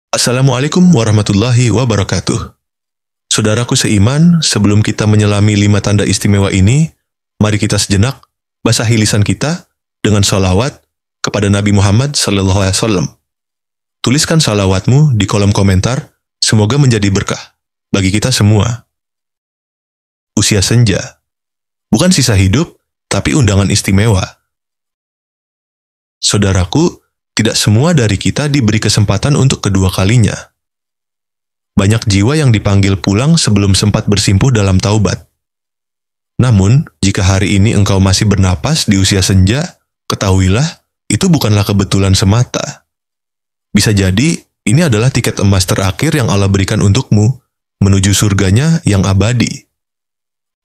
Assalamualaikum warahmatullahi wabarakatuh. Saudaraku seiman, sebelum kita menyelami 5 tanda istimewa ini, mari kita sejenak basahi lisan kita dengan salawat kepada Nabi Muhammad SAW. Tuliskan salawatmu di kolom komentar, semoga menjadi berkah bagi kita semua. Usia senja, bukan sisa hidup, tapi undangan istimewa. Saudaraku, tidak semua dari kita diberi kesempatan untuk kedua kalinya. Banyak jiwa yang dipanggil pulang sebelum sempat bersimpuh dalam taubat. Namun, jika hari ini engkau masih bernapas di usia senja, ketahuilah, itu bukanlah kebetulan semata. Bisa jadi, ini adalah tiket emas terakhir yang Allah berikan untukmu, menuju surganya yang abadi.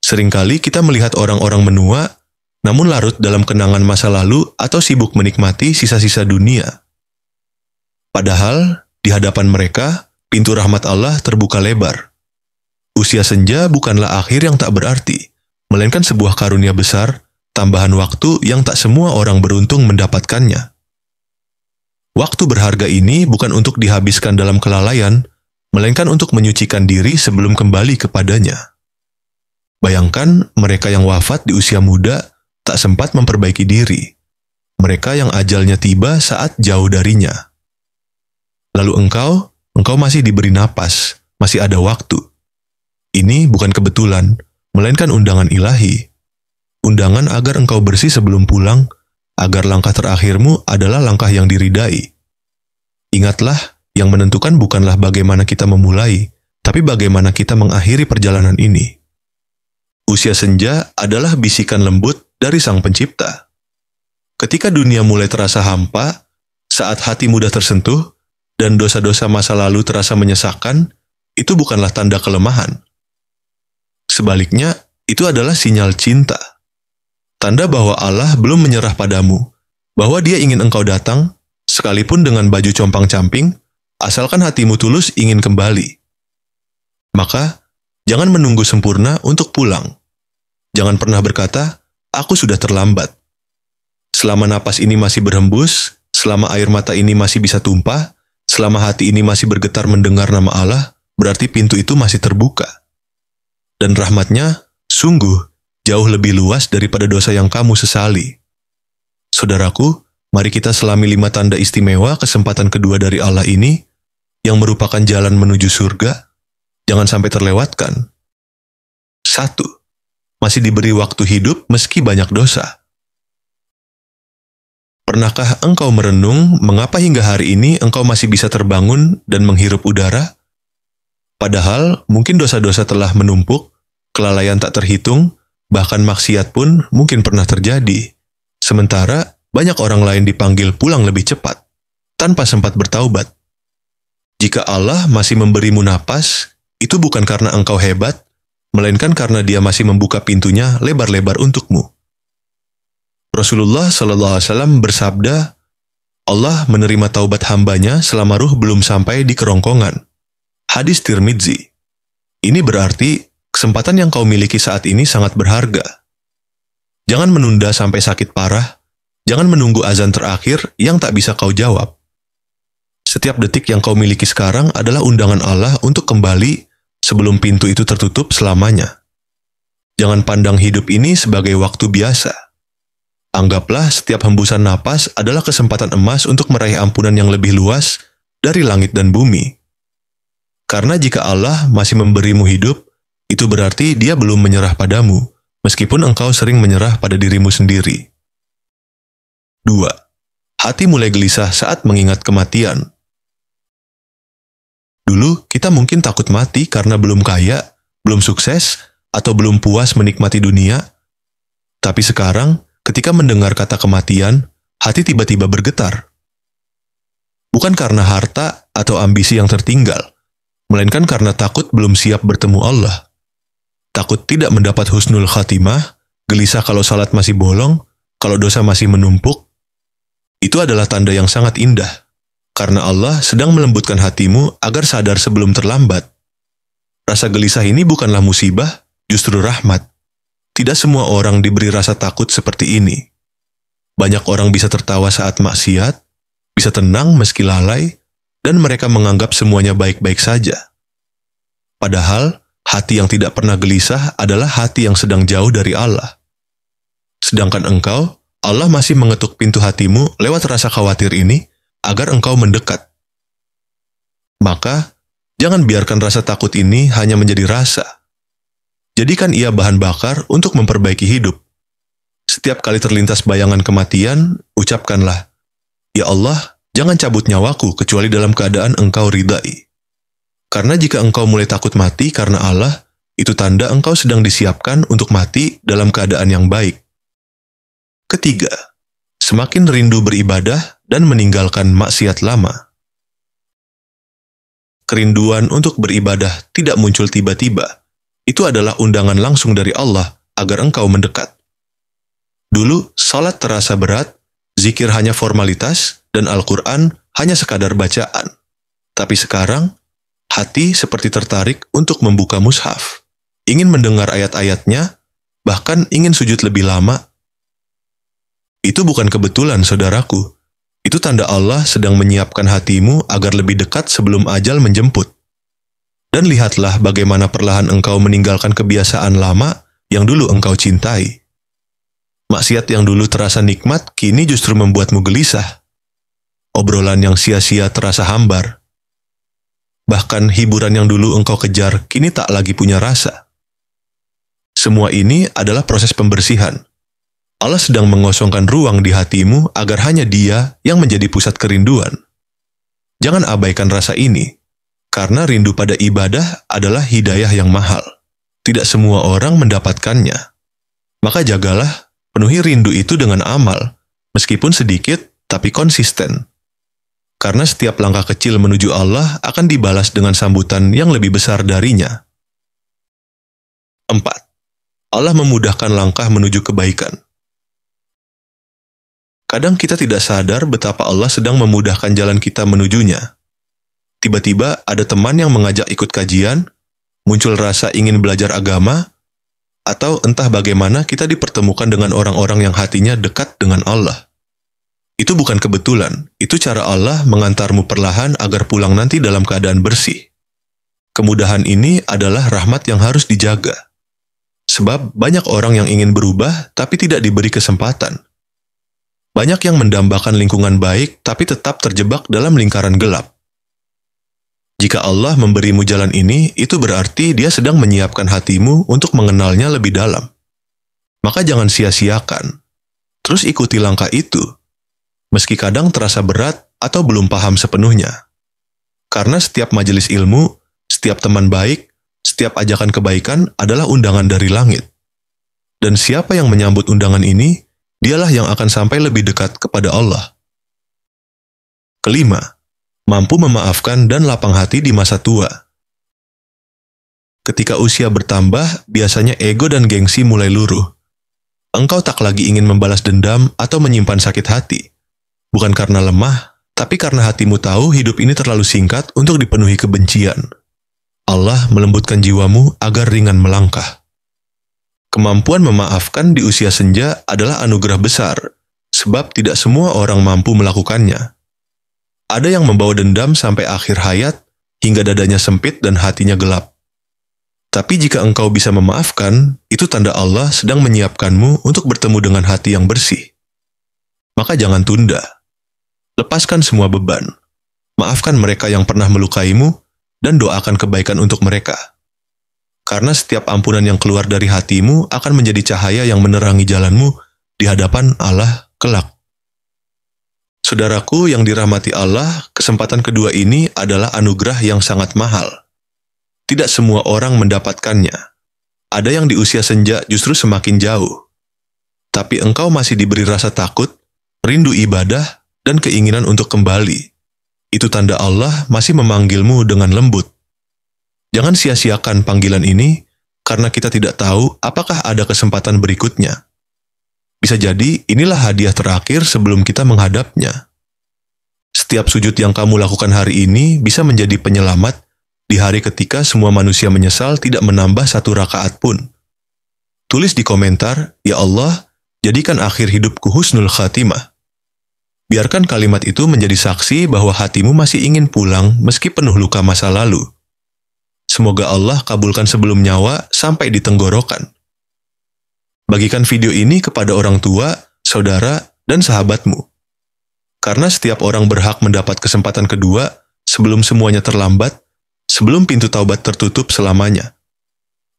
Seringkali kita melihat orang-orang menua, namun larut dalam kenangan masa lalu atau sibuk menikmati sisa-sisa dunia. Padahal, di hadapan mereka, pintu rahmat Allah terbuka lebar. Usia senja bukanlah akhir yang tak berarti, melainkan sebuah karunia besar, tambahan waktu yang tak semua orang beruntung mendapatkannya. Waktu berharga ini bukan untuk dihabiskan dalam kelalaian, melainkan untuk menyucikan diri sebelum kembali kepadanya. Bayangkan mereka yang wafat di usia muda, tak sempat memperbaiki diri. Mereka yang ajalnya tiba saat jauh darinya. Lalu engkau masih diberi napas, masih ada waktu. Ini bukan kebetulan, melainkan undangan ilahi. Undangan agar engkau bersih sebelum pulang, agar langkah terakhirmu adalah langkah yang diridai. Ingatlah, yang menentukan bukanlah bagaimana kita memulai, tapi bagaimana kita mengakhiri perjalanan ini. Usia senja adalah bisikan lembut dari Sang Pencipta. Ketika dunia mulai terasa hampa, saat hati mudah tersentuh, dan dosa-dosa masa lalu terasa menyesakkan, itu bukanlah tanda kelemahan. Sebaliknya, itu adalah sinyal cinta. Tanda bahwa Allah belum menyerah padamu, bahwa Dia ingin engkau datang, sekalipun dengan baju compang-camping, asalkan hatimu tulus ingin kembali. Maka, jangan menunggu sempurna untuk pulang. Jangan pernah berkata, aku sudah terlambat. Selama napas ini masih berhembus, selama air mata ini masih bisa tumpah, selama hati ini masih bergetar mendengar nama Allah, berarti pintu itu masih terbuka. Dan rahmatnya, sungguh, jauh lebih luas daripada dosa yang kamu sesali. Saudaraku, mari kita selami 5 tanda istimewa kesempatan kedua dari Allah ini, yang merupakan jalan menuju surga, jangan sampai terlewatkan. 1. Masih diberi waktu hidup meski banyak dosa. Pernahkah engkau merenung mengapa hingga hari ini engkau masih bisa terbangun dan menghirup udara? Padahal mungkin dosa-dosa telah menumpuk, kelalaian tak terhitung, bahkan maksiat pun mungkin pernah terjadi. Sementara banyak orang lain dipanggil pulang lebih cepat, tanpa sempat bertaubat. Jika Allah masih memberimu napas, itu bukan karena engkau hebat, melainkan karena Dia masih membuka pintunya lebar-lebar untukmu. Rasulullah SAW bersabda, Allah menerima taubat hambanya selama ruh belum sampai di kerongkongan. Hadis Tirmidzi. Ini berarti kesempatan yang kau miliki saat ini sangat berharga. Jangan menunda sampai sakit parah, jangan menunggu azan terakhir yang tak bisa kau jawab. Setiap detik yang kau miliki sekarang adalah undangan Allah untuk kembali sebelum pintu itu tertutup selamanya. Jangan pandang hidup ini sebagai waktu biasa. Anggaplah setiap hembusan napas adalah kesempatan emas untuk meraih ampunan yang lebih luas dari langit dan bumi. Karena jika Allah masih memberimu hidup, itu berarti Dia belum menyerah padamu, meskipun engkau sering menyerah pada dirimu sendiri. 2. Hati mulai gelisah saat mengingat kematian. Dulu, kita mungkin takut mati karena belum kaya, belum sukses, atau belum puas menikmati dunia. Tapi sekarang, ketika mendengar kata kematian, hati tiba-tiba bergetar. Bukan karena harta atau ambisi yang tertinggal, melainkan karena takut belum siap bertemu Allah. Takut tidak mendapat husnul khatimah, gelisah kalau salat masih bolong, kalau dosa masih menumpuk. Itu adalah tanda yang sangat indah. Karena Allah sedang melembutkan hatimu agar sadar sebelum terlambat. Rasa gelisah ini bukanlah musibah, justru rahmat. Tidak semua orang diberi rasa takut seperti ini. Banyak orang bisa tertawa saat maksiat, bisa tenang meski lalai, dan mereka menganggap semuanya baik-baik saja. Padahal, hati yang tidak pernah gelisah adalah hati yang sedang jauh dari Allah. Sedangkan engkau, Allah masih mengetuk pintu hatimu lewat rasa khawatir ini agar engkau mendekat. Maka, jangan biarkan rasa takut ini hanya menjadi rasa. Jadikan ia bahan bakar untuk memperbaiki hidup. Setiap kali terlintas bayangan kematian, ucapkanlah, "Ya Allah, jangan cabut nyawaku kecuali dalam keadaan engkau ridai." Karena jika engkau mulai takut mati karena Allah, itu tanda engkau sedang disiapkan untuk mati dalam keadaan yang baik. Ketiga, semakin rindu beribadah dan meninggalkan maksiat lama. Kerinduan untuk beribadah tidak muncul tiba-tiba. Itu adalah undangan langsung dari Allah agar engkau mendekat. Dulu, salat terasa berat, zikir hanya formalitas, dan Al-Quran hanya sekadar bacaan. Tapi sekarang, hati seperti tertarik untuk membuka mushaf, ingin mendengar ayat-ayatnya, bahkan ingin sujud lebih lama. Itu bukan kebetulan, saudaraku. Itu tanda Allah sedang menyiapkan hatimu agar lebih dekat sebelum ajal menjemput. Dan lihatlah bagaimana perlahan engkau meninggalkan kebiasaan lama yang dulu engkau cintai. Maksiat yang dulu terasa nikmat, kini justru membuatmu gelisah. Obrolan yang sia-sia terasa hambar. Bahkan hiburan yang dulu engkau kejar, kini tak lagi punya rasa. Semua ini adalah proses pembersihan. Allah sedang mengosongkan ruang di hatimu agar hanya Dia yang menjadi pusat kerinduan. Jangan abaikan rasa ini, karena rindu pada ibadah adalah hidayah yang mahal. Tidak semua orang mendapatkannya. Maka jagalah, penuhi rindu itu dengan amal, meskipun sedikit tapi konsisten. Karena setiap langkah kecil menuju Allah akan dibalas dengan sambutan yang lebih besar darinya. 4. Allah memudahkan langkah menuju kebaikan. Kadang kita tidak sadar betapa Allah sedang memudahkan jalan kita menujunya. Tiba-tiba ada teman yang mengajak ikut kajian, muncul rasa ingin belajar agama, atau entah bagaimana kita dipertemukan dengan orang-orang yang hatinya dekat dengan Allah. Itu bukan kebetulan, itu cara Allah mengantarmu perlahan agar pulang nanti dalam keadaan bersih. Kemudahan ini adalah rahmat yang harus dijaga. Sebab banyak orang yang ingin berubah tapi tidak diberi kesempatan. Banyak yang mendambakan lingkungan baik tapi tetap terjebak dalam lingkaran gelap. Jika Allah memberimu jalan ini, itu berarti Dia sedang menyiapkan hatimu untuk mengenalnya lebih dalam. Maka jangan sia-siakan. Terus ikuti langkah itu, meski kadang terasa berat atau belum paham sepenuhnya. Karena setiap majelis ilmu, setiap teman baik, setiap ajakan kebaikan adalah undangan dari langit. Dan siapa yang menyambut undangan ini, dialah yang akan sampai lebih dekat kepada Allah. Kelima, mampu memaafkan dan lapang hati di masa tua. Ketika usia bertambah, biasanya ego dan gengsi mulai luruh. Engkau tak lagi ingin membalas dendam atau menyimpan sakit hati. Bukan karena lemah, tapi karena hatimu tahu hidup ini terlalu singkat untuk dipenuhi kebencian. Allah melembutkan jiwamu agar ringan melangkah. Kemampuan memaafkan di usia senja adalah anugerah besar, sebab tidak semua orang mampu melakukannya. Ada yang membawa dendam sampai akhir hayat, hingga dadanya sempit dan hatinya gelap. Tapi jika engkau bisa memaafkan, itu tanda Allah sedang menyiapkanmu untuk bertemu dengan hati yang bersih. Maka jangan tunda. Lepaskan semua beban. Maafkan mereka yang pernah melukaimu, dan doakan kebaikan untuk mereka. Karena setiap ampunan yang keluar dari hatimu akan menjadi cahaya yang menerangi jalanmu di hadapan Allah kelak. Saudaraku yang dirahmati Allah, kesempatan kedua ini adalah anugerah yang sangat mahal. Tidak semua orang mendapatkannya. Ada yang di usia senja justru semakin jauh. Tapi engkau masih diberi rasa takut, rindu ibadah, dan keinginan untuk kembali. Itu tanda Allah masih memanggilmu dengan lembut. Jangan sia-siakan panggilan ini, karena kita tidak tahu apakah ada kesempatan berikutnya. Bisa jadi inilah hadiah terakhir sebelum kita menghadapnya. Setiap sujud yang kamu lakukan hari ini bisa menjadi penyelamat di hari ketika semua manusia menyesal tidak menambah satu rakaat pun. Tulis di komentar, "Ya Allah, jadikan akhir hidupku husnul khatimah." Biarkan kalimat itu menjadi saksi bahwa hatimu masih ingin pulang meski penuh luka masa lalu. Semoga Allah kabulkan sebelum nyawa sampai di tenggorokan. Bagikan video ini kepada orang tua, saudara, dan sahabatmu. Karena setiap orang berhak mendapat kesempatan kedua sebelum semuanya terlambat, sebelum pintu taubat tertutup selamanya.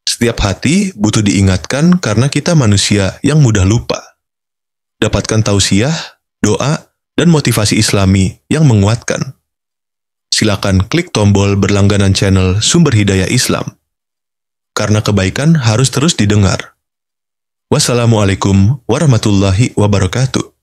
Setiap hati butuh diingatkan karena kita manusia yang mudah lupa. Dapatkan tausiah, doa, dan motivasi Islami yang menguatkan. Silakan klik tombol berlangganan channel Sumber Hidayah Islam. Karena kebaikan harus terus didengar. Wassalamualaikum warahmatullahi wabarakatuh.